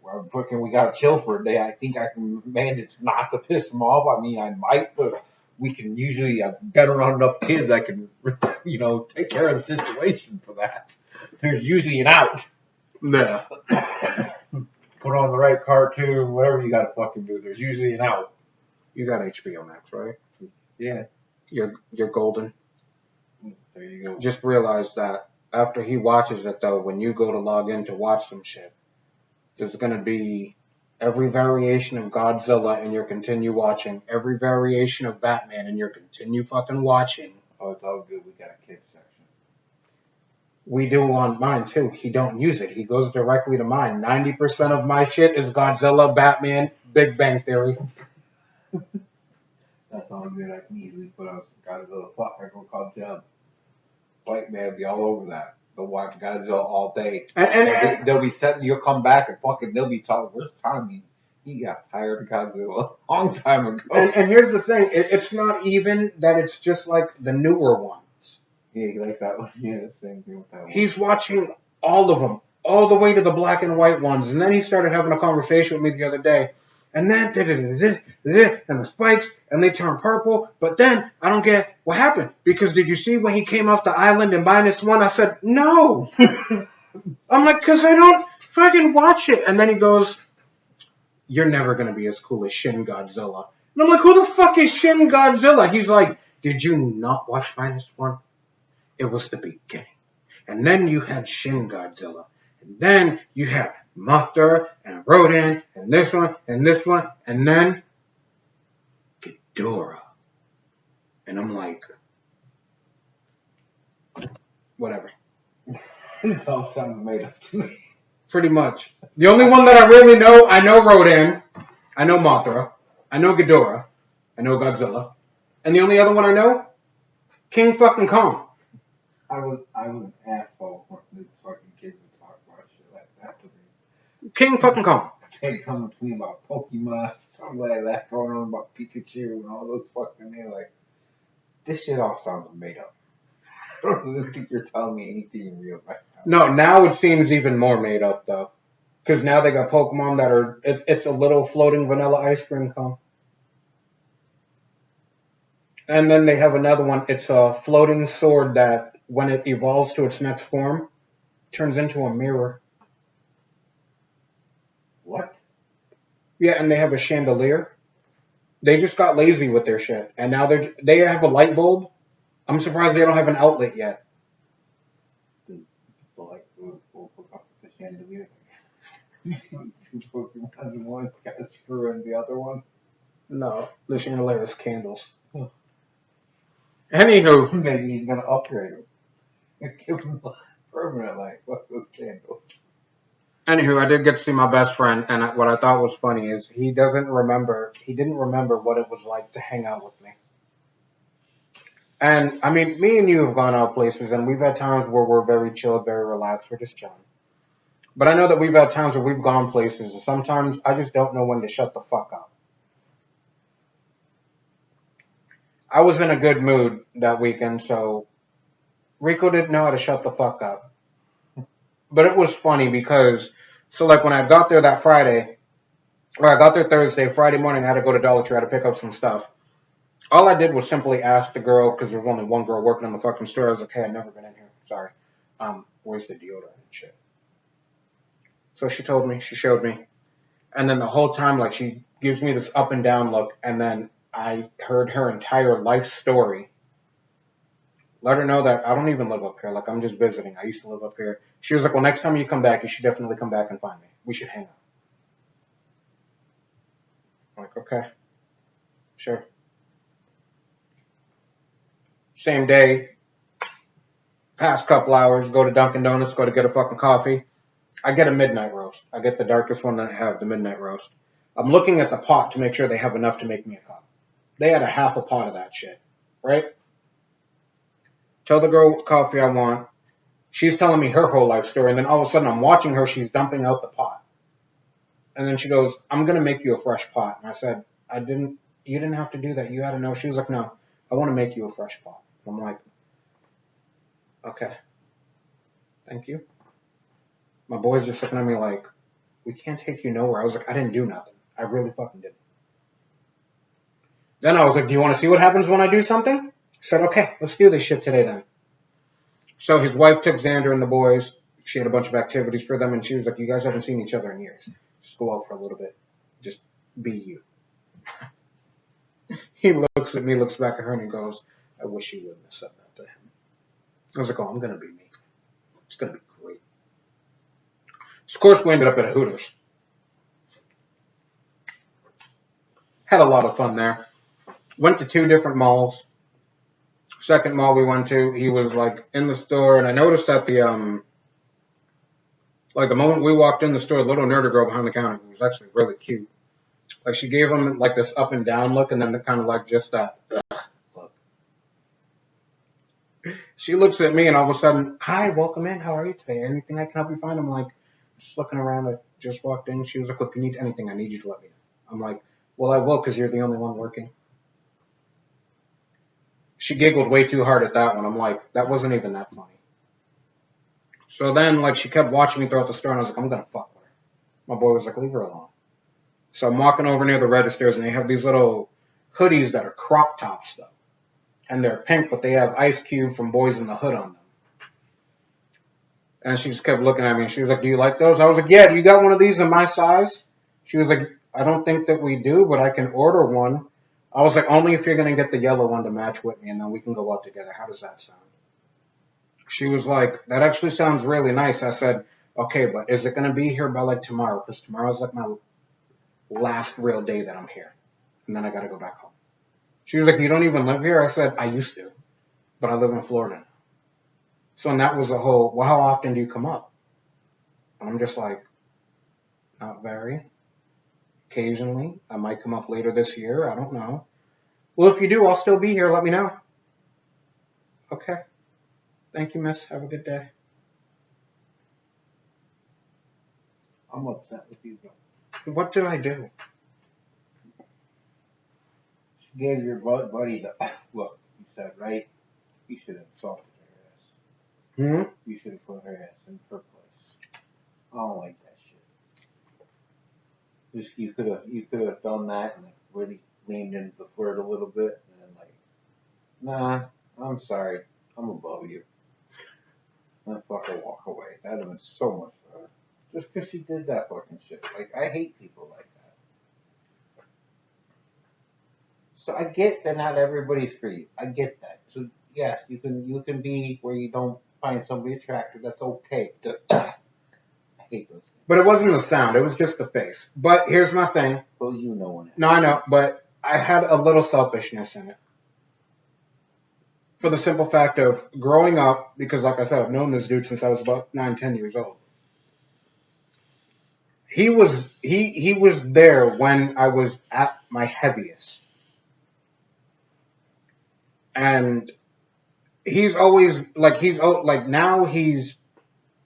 we got to chill for a day. I think I can manage not to piss him off. I mean, I might, but we can usually, I've been around enough kids I can, you know, take care of the situation for that. There's usually an out. Yeah. Put on the right cartoon, whatever you got to fucking do. There's usually an out. You got HBO Max, right? Yeah. You're golden. There you go. Just realize that after he watches it, though, when you go to log in to watch some shit, there's going to be every variation of Godzilla and you'll continue watching. Every variation of Batman and you'll continue fucking watching. Oh, it's all good. We got a kids section. We do on mine, too. He don't use it. He goes directly to mine. 90% of my shit is Godzilla, Batman, Big Bang Theory. That's all good. I can easily put out some Godzilla. Fuck, I go call Jeb. White man will be all over that. They'll watch Godzilla all day. And they'll be setting. You'll come back and fucking. They'll be talking. Where's Tommy? He got tired of Godzilla a long time ago. And here's the thing. It's not even that it's just like the newer ones. Yeah, he likes that one. Yeah, the same thing with that one. He's watching all of them, all the way to the black and white ones. And then he started having a conversation with me the other day. And then, and the spikes, and they turn purple. But then, I don't get what happened. Because did you see when he came off the island in -1? I said, no. I'm like, because I don't fucking watch it. And then he goes, you're never going to be as cool as Shin Godzilla. And I'm like, who the fuck is Shin Godzilla? He's like, did you not watch -1? It was the beginning. And then you had Shin Godzilla. And then you had Mothra and Rodan and this one and this one. And then Ghidorah. And I'm like, whatever. It all sounds made up to me. Pretty much. The only one that I really know, I know Rodan. I know Mothra. I know Ghidorah. I know Godzilla. And the only other one I know, King fucking Kong. I was an asshole when the fucking kids would talk about shit like that to me. King fucking Kong. They come to me about Pokemon, something like that, going on about Pikachu and all those fucking things. Like, this shit all sounds made up. I don't even think you're telling me anything real right now. No, now it seems even more made up though, because now they got Pokemon that are it's a little floating vanilla ice cream cone, and then they have another one. It's a floating sword that when it evolves to its next form, turns into a mirror. What? Yeah, and they have a chandelier. They just got lazy with their shit, and now they have a light bulb. I'm surprised they don't have an outlet yet. People like to hook up with the chandelier. Two Pokemon in one, it's got a screw in the other one. No, the chandelier is candles. Anywho, Maybe he's gonna upgrade him. Give him permanent light. Fuck those candles. Anywho, I did get to see my best friend, and what I thought was funny is he didn't remember what it was like to hang out with me. And I mean, me and you have gone out places, and we've had times where we're very chilled, very relaxed, we're just chilling. But I know that we've had times where we've gone places, and sometimes I just don't know when to shut the fuck up. I was in a good mood that weekend, so Rico didn't know how to shut the fuck up. But it was funny because, so like when I got there that Friday, or I got there Thursday, Friday morning I had to go to Dollar Tree, I had to pick up some stuff. All I did was simply ask the girl, because there was only one girl working in the fucking store. I was like, hey, I've never been in here. Sorry. Where's the deodorant and shit? So she told me, she showed me. And then the whole time, like, she gives me this up and down look. And then I heard her entire life story. Let her know that I don't even live up here. Like, I'm just visiting. I used to live up here. She was like, well, next time you come back, you should definitely come back and find me. We should hang out. I'm like, okay. Sure. Same day, past couple hours, go to Dunkin' Donuts, go to get a fucking coffee. I get a midnight roast. I get the darkest one that I have, the midnight roast. I'm looking at the pot to make sure they have enough to make me a cup. They had a half a pot of that shit, right? Tell the girl what coffee I want. She's telling me her whole life story, and then all of a sudden I'm watching her, she's dumping out the pot. And then she goes, I'm going to make you a fresh pot. And I said, you didn't have to do that. You had to know. She was like, no, I want to make you a fresh pot. I'm like, okay, thank you. My boy's just looking at me like, we can't take you nowhere. I was like, I didn't do nothing. I really fucking didn't. Then I was like, do you want to see what happens when I do something? He said, okay, let's do this shit today then. So his wife took Xander and the boys. She had a bunch of activities for them, and she was like, you guys haven't seen each other in years. Just go out for a little bit. Just be you. He looks at me, looks back at her, and he goes, I wish you wouldn't have said that to him. I was like, oh, I'm going to be me. It's going to be great. So of course, we ended up at a Hooters. Had a lot of fun there. Went to 2 different malls. Second mall we went to, he was like in the store, and I noticed that like the moment we walked in the store, the little nerdy girl behind the counter, who was actually really cute. Like she gave him like this up and down look, and then kind of like just that look. She looks at me, and all of a sudden, hi, welcome in. How are you today? Anything I can help you find? I'm like, just looking around. I just walked in. She was like, if you need anything, I need you to let me know. I'm like, well, I will, because you're the only one working. She giggled way too hard at that one. I'm like, that wasn't even that funny. So then, like, she kept watching me throughout the store, and I was like, I'm going to fuck with her. My boy was like, leave her alone. So I'm walking over near the registers, and they have these little hoodies that are crop tops, though. And they're pink, but they have Ice Cube from Boys in the Hood on them. And she just kept looking at me, and she was like, do you like those? I was like, yeah, do you got one of these in my size? She was like, I don't think that we do, but I can order one. I was like, only if you're going to get the yellow one to match with me, and then we can go out together. How does that sound? She was like, that actually sounds really nice. I said, okay, but is it going to be here by like tomorrow? Because tomorrow's like my last real day that I'm here. And then I got to go back home. She was like, you don't even live here? I said, I used to, but I live in Florida now. So and that was a whole, well, how often do you come up? And I'm just like, not very. Occasionally. I might come up later this year. I don't know. Well, if you do, I'll still be here. Let me know. Okay. Thank you, miss. Have a good day. I'm upset with you, though. What did I do? She gave your buddy the look. You said, right? You should have insulted her ass. You should have put her ass in her place. I don't like that shit. Just you could have done that and like really leaned into the flirt a little bit, and then like, nah, I'm sorry, I'm above you. And fucking walk away. That'd have been so much better. Just because she did that fucking shit. Like, I hate people like that. So I get that not everybody's for you. I get that. So yes, you can be where you don't find somebody attractive. That's okay. I hate those things. But it wasn't the sound. It was just the face. But here's my thing. Well, you know when it. No, I know. But I had a little selfishness in it. for the simple fact of growing up, because like I said, I've known this dude since I was about 9, 10 years old. He was there when I was at my heaviest, and he's always like now he's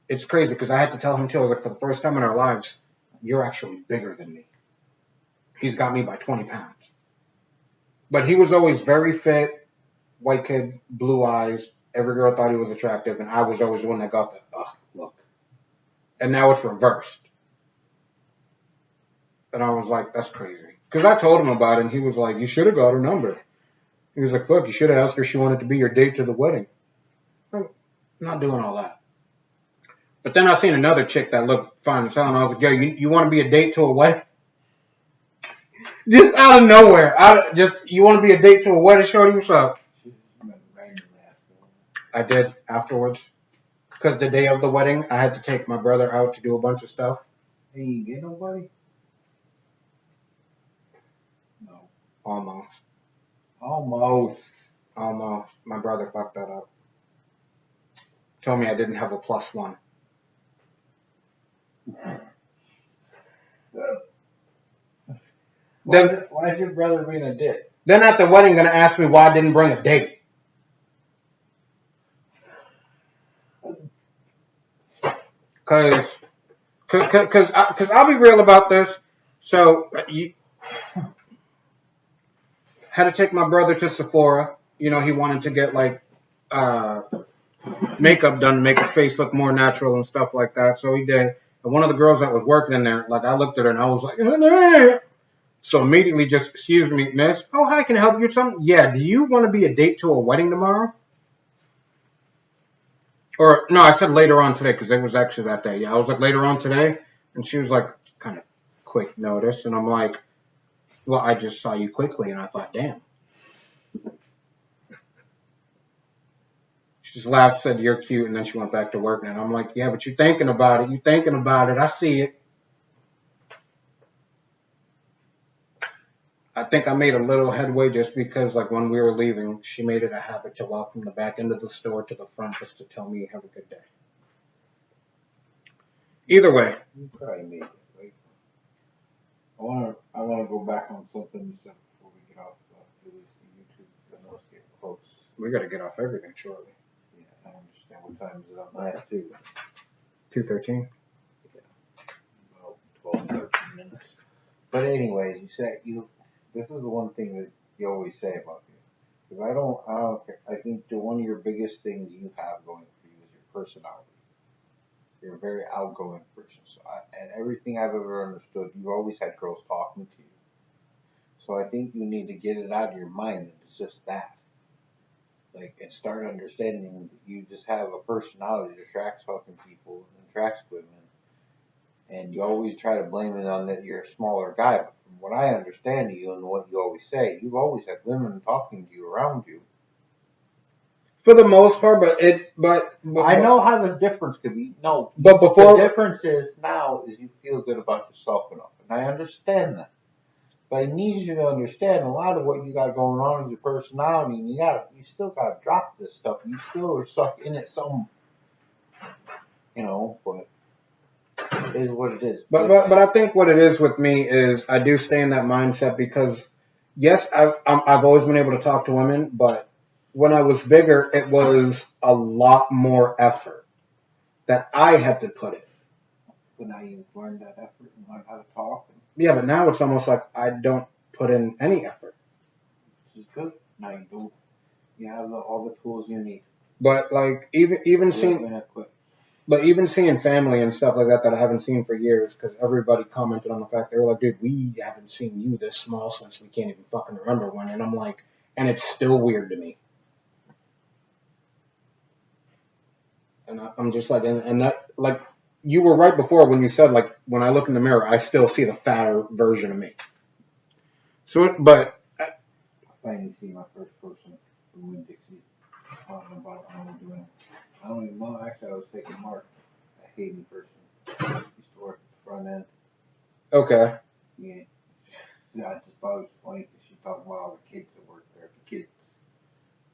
it's crazy because I had to tell him too, like for the first time in our lives, you're actually bigger than me. He's got me by 20 pounds, but he was always very fit, white kid, blue eyes. Every girl thought he was attractive, and I was always the one that got the look. And now it's reversed. And I was like, that's crazy. Because I told him about it, and he was like, you should have got her number. He was like, fuck, you should have asked her if she wanted to be your date to the wedding. I'm not doing all that. But then I seen another chick that looked fine as hell, and I was like, yo, you want to be a date to a wedding? Just out of nowhere. You want to be a date to a wedding, shorty? What's up? I did afterwards. Because the day of the wedding, I had to take my brother out to do a bunch of stuff. Hey, you get nobody? No. Almost. Almost. My brother fucked that up. Told me I didn't have a +1. Why is your brother being a dick? Then at the wedding, gonna ask me why I didn't bring a date. Cause I'll be real about this. So you had to take my brother to Sephora. You know, he wanted to get like makeup done, make his face look more natural and stuff like that. So he did. And one of the girls that was working in there, like I looked at her and I was like, nah. So immediately just, excuse me, miss. Oh, hi, can I help you with something? Yeah, do you want to be a date to a wedding tomorrow? Or, no, I said later on today because it was actually that day. Yeah, I was like, later on today. And she was like, kind of quick notice. And I'm like, well, I just saw you quickly. And I thought, damn. She just laughed, said, you're cute. And then she went back to work. And I'm like, yeah, but you're thinking about it. You're thinking about it. I see it. I think I made a little headway just because, like, when we were leaving, she made it a habit to walk from the back end of the store to the front just to tell me, have a good day. Either way. You probably made it, right? I wanna go back on something you said before we get off the YouTube. I know it's getting close. We got to get off everything shortly. Yeah, I understand. What time is it on that too? 2:13. About 12, 13 minutes. But anyways, this is the one thing that you always say about you. Because I don't care. I think one of your biggest things you have going for you is your personality. You're a very outgoing person. And everything I've ever understood, you've always had girls talking to you. So I think you need to get it out of your mind that it's just that. Like, and start understanding that you just have a personality that attracts fucking people and attracts women. And you always try to blame it on that you're a smaller guy. But from what I understand of you and what you always say, you've always had women talking to you around you. For the most part, but I know how the difference could be. No, but before the difference is now is you feel good about yourself enough, and I understand that. But I need you to understand a lot of what you got going on is your personality, and you still gotta drop this stuff. You still are stuck in it some, but it is what it is. But I think what it is with me is I do stay in that mindset because yes, I've always been able to talk to women, but when I was bigger, it was a lot more effort that I had to put in. But now you've learned that effort and learned how to talk. Yeah, but now it's almost like I don't put in any effort. Which is good. Now you don't. You have all the tools you need. But like even seeing family and stuff like that I haven't seen for years because everybody commented on the fact they were like, dude, we haven't seen you this small since we can't even fucking remember when. And I'm like, and it's still weird to me. And I'm just like, and that, like, you were right before when you said, like, when I look in the mirror, I still see the fatter version of me. So, but. I finally see my first person from Winn-Dixie talking about doing. I don't even know. Actually, I was taking Mark, a Haiti person. He used to work at the front end. Okay. Yeah. I just thought it was funny because she talked about all the kids that work there. The kids.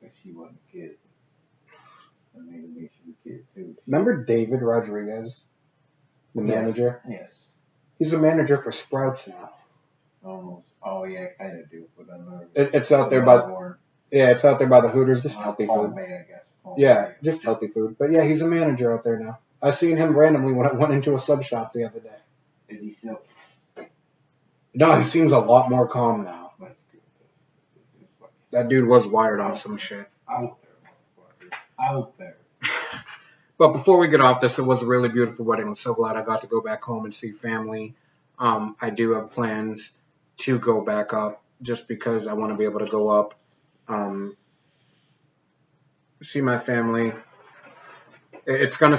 Like she wasn't a kid. I mean, to me, she was a kid too. Remember David Rodriguez, the manager? Yes. He's a manager for Sprouts now. Almost. Oh yeah, I kind of do, but I'm not. It's out there by it's out there by the Hooters. Just healthy food. May, I guess. Yeah, just healthy food. But yeah, he's a manager out there now. I seen him randomly when I went into a sub shop the other day. Is he still? No, he seems a lot more calm now. That's good. That dude was wired on some shit. Out there, motherfucker. Out there. But before we get off this, it was a really beautiful wedding. I'm so glad I got to go back home and see family. I do have plans to go back up just because I want to be able to go up, see my family. It's gonna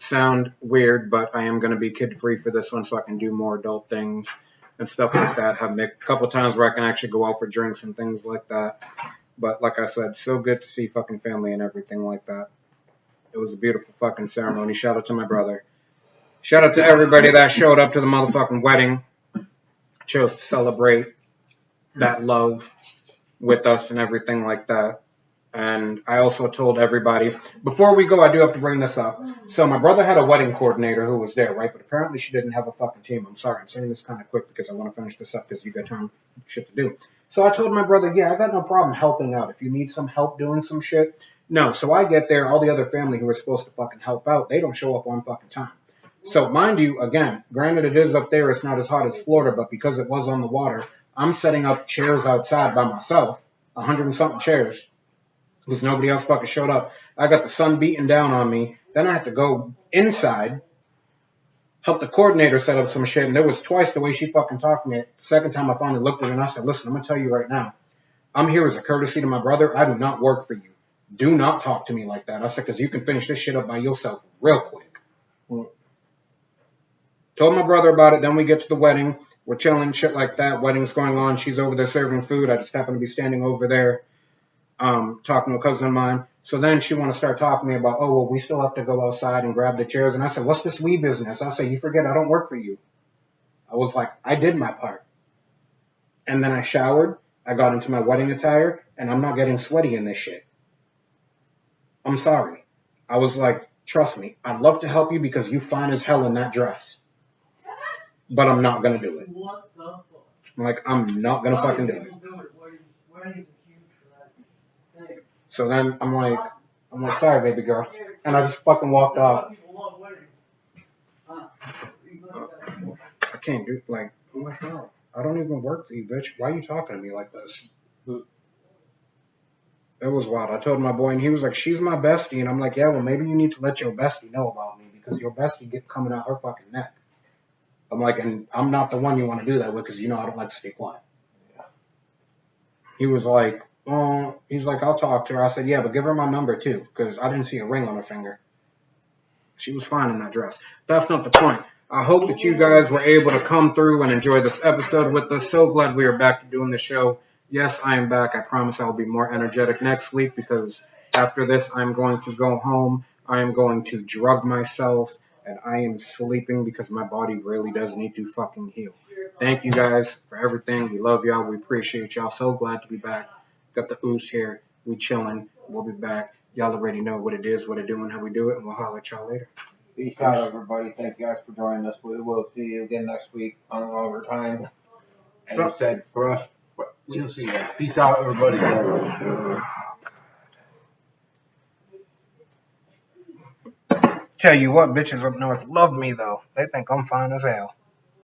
sound weird, but I am gonna be kid free for this one, so I can do more adult things and stuff like that. Have a couple times where I can actually go out for drinks and things like that. But like I said, so good to see fucking family and everything like that. It was a beautiful fucking ceremony. Shout out to my brother. Shout out to everybody that showed up to the motherfucking wedding. Chose to celebrate that love with us and everything like that. And I also told everybody, before we go, I do have to bring this up. So my brother had a wedding coordinator who was there, right? But apparently she didn't have a fucking team. I'm sorry. I'm saying this kind of quick because I want to finish this up because you got shit to do. So I told my brother, yeah, I got no problem helping out. If you need some help doing some shit. No. So I get there. All the other family who were supposed to fucking help out, they don't show up on fucking time. So mind you, again, granted it is up there. It's not as hot as Florida, but because it was on the water, I'm setting up chairs outside by myself, 100 and something chairs. Because nobody else fucking showed up. I got the sun beating down on me. Then I had to go inside, help the coordinator set up some shit. And there was twice the way she fucking talked to me. The second time I finally looked at her and I said, listen, I'm going to tell you right now. I'm here as a courtesy to my brother. I do not work for you. Do not talk to me like that. I said, because you can finish this shit up by yourself real quick. Told my brother about it. Then we get to the wedding. We're chilling, shit like that. Wedding's going on. She's over there serving food. I just happen to be standing over there. Talking to a cousin of mine. So then she want to start talking to me about, oh, well, we still have to go outside and grab the chairs. And I said, what's this we business? I said, you forget I don't work for you. I was like, I did my part. And then I showered. I got into my wedding attire. And I'm not getting sweaty in this shit. I'm sorry. I was like, trust me. I'd love to help you because you fine as hell in that dress. But I'm not going to do it. What the fuck? Like, I'm not going to fucking do it. So then I'm like, sorry, baby girl. And I just fucking walked off. I can't do, like, what the hell? I don't even work for you, bitch. Why are you talking to me like this? It was wild. I told my boy, and he was like, she's my bestie. And I'm like, yeah, well, maybe you need to let your bestie know about me because your bestie gets coming out her fucking neck. I'm like, and I'm not the one you want to do that with because you know I don't like to stay quiet. He was like, he's like, I'll talk to her. I said, yeah, but give her my number too, because I didn't see a ring on her finger. She was fine in that dress. That's not the point. I hope that you guys were able to come through and enjoy this episode with us. So glad we are back to doing the show. Yes, I am back. I promise I'll be more energetic next week because after this, I'm going to go home. I am going to drug myself, and I am sleeping because my body really does need to fucking heal. Thank you guys for everything. We love y'all. We appreciate y'all. So glad to be back. Got the ooze here. We chilling. We'll be back. Y'all already know what it is, what it doing, how we do it, and we'll holler at y'all later. Peace out, everybody. Thank you guys for joining us. We will see you again next week on overtime. As I said, for us, but we'll see you guys. Peace out, everybody. Tell you what, bitches up north love me, though. They think I'm fine as hell.